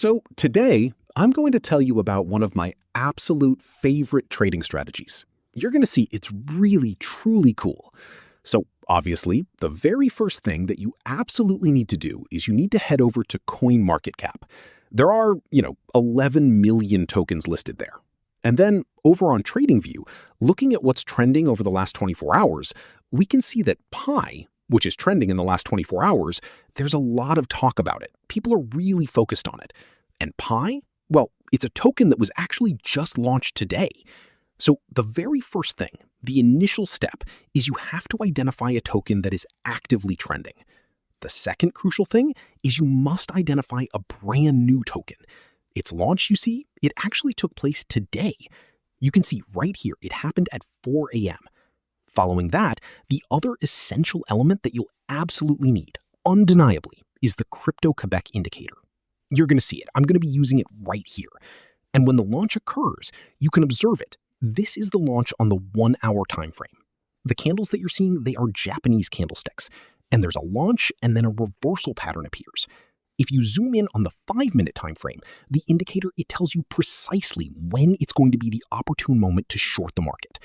So today, I'm going to tell you about one of my absolute favorite trading strategies. You're going to see it's really, truly cool. So obviously, the very first thing that you absolutely need to do is you need to head over to CoinMarketCap. There are, 11 million tokens listed there. And then over on TradingView, looking at what's trending over the last 24 hours, we can see that Pi, which is trending in the last 24 hours, there's a lot of talk about it. People are really focused on it. And Pi? Well, it's a token that was actually just launched today. So the very first thing, the initial step, is you have to identify a token that is actively trending. The second crucial thing is you must identify a brand new token. Its launch, you see, it actually took place today. You can see right here, it happened at 4 a.m. Following that, the other essential element that you'll absolutely need, undeniably, is the Crypto-Quebec indicator. You're going to see it. I'm going to be using it right here. And when the launch occurs, you can observe it. This is the launch on the 1 hour time frame. The candles that you're seeing, they are Japanese candlesticks. And there's a launch and then a reversal pattern appears. If you zoom in on the 5-minute time frame, the indicator, it tells you precisely when it's going to be the opportune moment to short the market.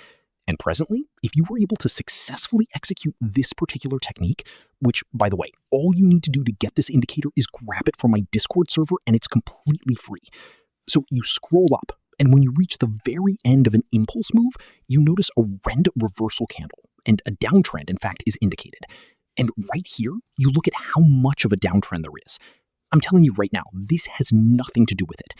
And presently, if you were able to successfully execute this particular technique, which, by the way, all you need to do to get this indicator is grab it from my Discord server and it's completely free. So you scroll up, and when you reach the very end of an impulse move, you notice a red reversal candle, and a downtrend, in fact, is indicated. And right here, you look at how much of a downtrend there is. I'm telling you right now, this has nothing to do with it.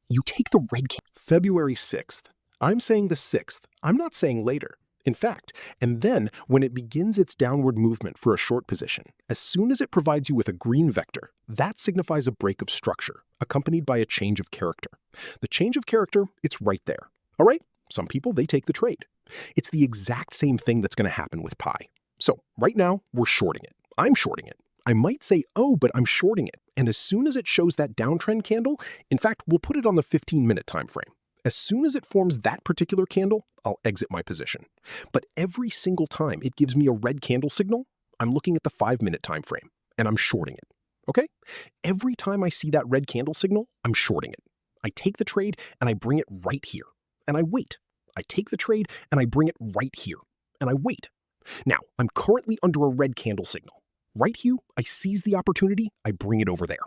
You take the red candle. February 6th. I'm saying the 6th. I'm not saying later. In fact, and then when it begins its downward movement for a short position, as soon as it provides you with a green vector, that signifies a break of structure, accompanied by a change of character. The change of character, it's right there. All right? Some people, they take the trade. It's the exact same thing that's going to happen with Pi. So right now, we're shorting it. I'm shorting it. I might say, oh, but I'm shorting it. And as soon as it shows that downtrend candle, in fact, we'll put it on the 15-minute time frame. As soon as it forms that particular candle, I'll exit my position. But every single time it gives me a red candle signal, I'm looking at the 5-minute time frame, and I'm shorting it. Okay? Every time I see that red candle signal, I'm shorting it. I take the trade, and I bring it right here. And I wait. I take the trade, and I bring it right here. And I wait. Now, I'm currently under a red candle signal. Right here, I seize the opportunity, I bring it over there.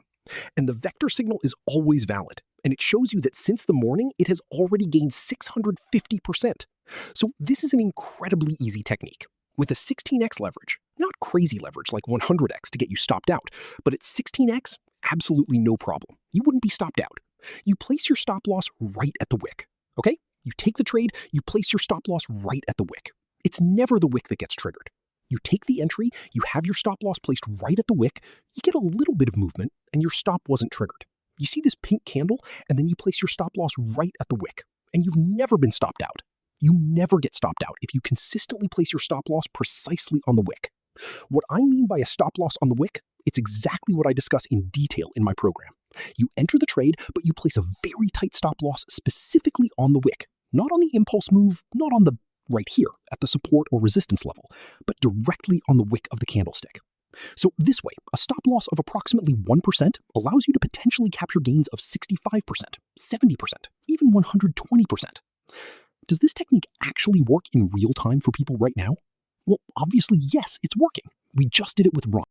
And the vector signal is always valid. And it shows you that since the morning, it has already gained 650%. So this is an incredibly easy technique. With a 16x leverage, not crazy leverage like 100x to get you stopped out, but at 16x, absolutely no problem. You wouldn't be stopped out. You place your stop loss right at the wick, okay? You take the trade, you place your stop loss right at the wick. It's never the wick that gets triggered. You take the entry, you have your stop loss placed right at the wick, you get a little bit of movement, and your stop wasn't triggered. You see this pink candle, and then you place your stop loss right at the wick, and you've never been stopped out. You never get stopped out if you consistently place your stop loss precisely on the wick. What I mean by a stop loss on the wick, it's exactly what I discuss in detail in my program. You enter the trade, but you place a very tight stop loss specifically on the wick, not on the impulse move, not on the right here at the support or resistance level, but directly on the wick of the candlestick. So this way, a stop loss of approximately 1% allows you to potentially capture gains of 65%, 70%, even 120%. Does this technique actually work in real time for people right now? Well, obviously, yes, it's working. We just did it with Ron.